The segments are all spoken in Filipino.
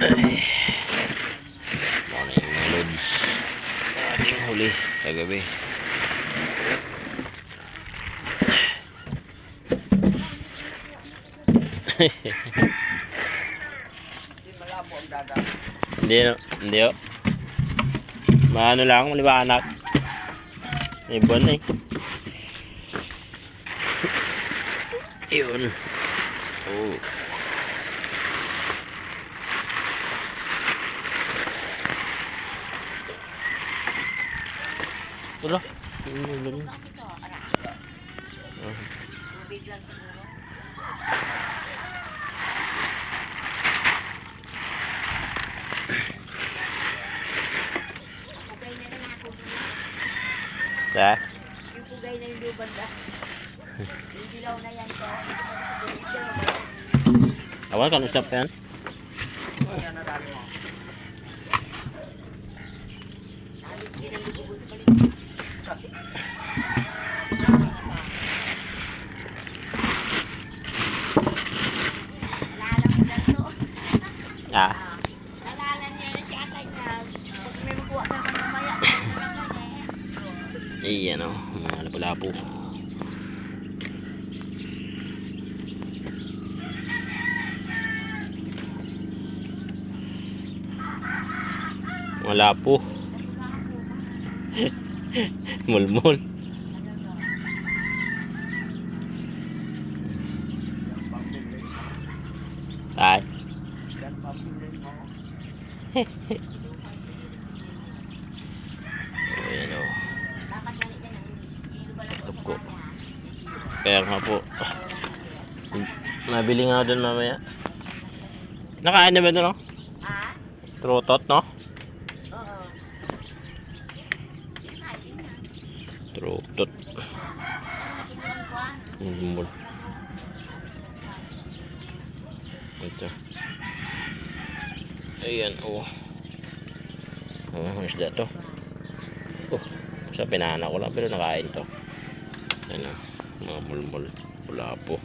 Ay, morning mga lods. Ating huli kagabi. Hindi o. Maano lang, maliwanag. May buwan eh. Yun. Oh. Wala. Ulan. Sa? Yung pugay na yung luban na. Yung dilaw na yan ko. Awal kan stop yan? Yan na dali mo. Ah. Nalala niya na si atay niya. Pag may makuha ka ng mamaya. Iyan o, mga lapu-lapu. Mga lapu. Mulmul. Tay. Ayan o. Tuko. Kaya nga po. Mabili nga doon mamaya. Nakain na ba doon o? Ah? Trutot no? Oo. Trutot. Mulmul. Ito. Ayan o. Isda to. Sa pinana ko lang pero nakain to. Ayan o. Mga mulmul. Wala po.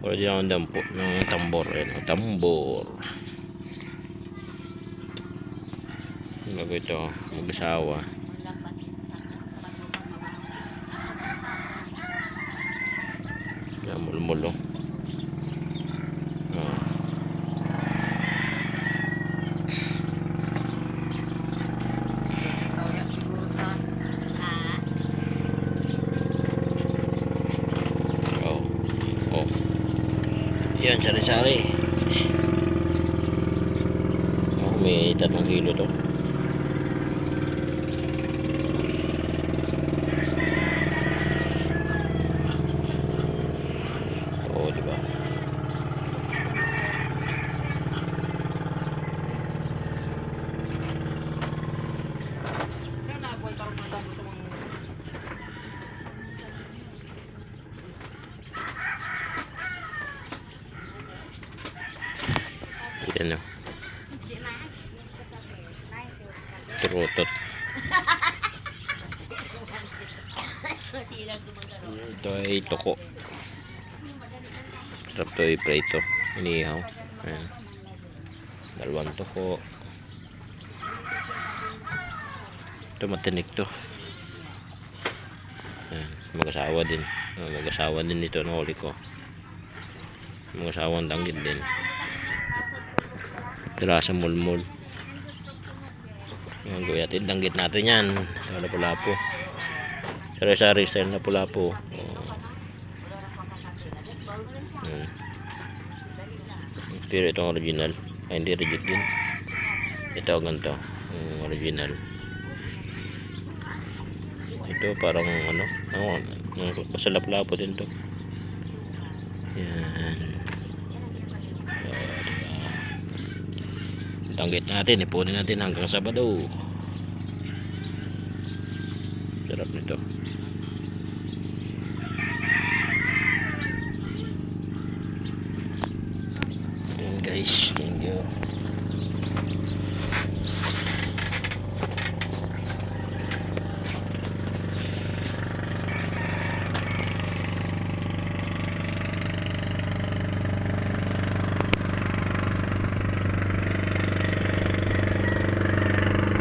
Wala dyan ang dampo ng tambor. Ayan o. Tambor. Bago ito. Mag-asawa. Ayan mulmul o. Yan, sari-sari. Oh, may 3 kilo to. Oh, diba? Yan o. Trutot. Ito ay tuko. Sarap to i-prito. Inihaw. Ayan. 2 tuko. Ito matinik to. Ayan. Mag-asawa din. Mag-asawa din ito na huli ko. Mag-asawang danggit din. Tirasa mulmul. Ang guyatid danggit natin yan. Lapu-lapu. Sari-sari style lapu-lapu. Pero itong original. Ay hindi reject din. Ito ganito. Original. Ito parang ano. Basta lapu-lapu din to. Yan. Tanggit natin, ipunin natin hanggang Sabado. Sarap nito. Guys, thank you.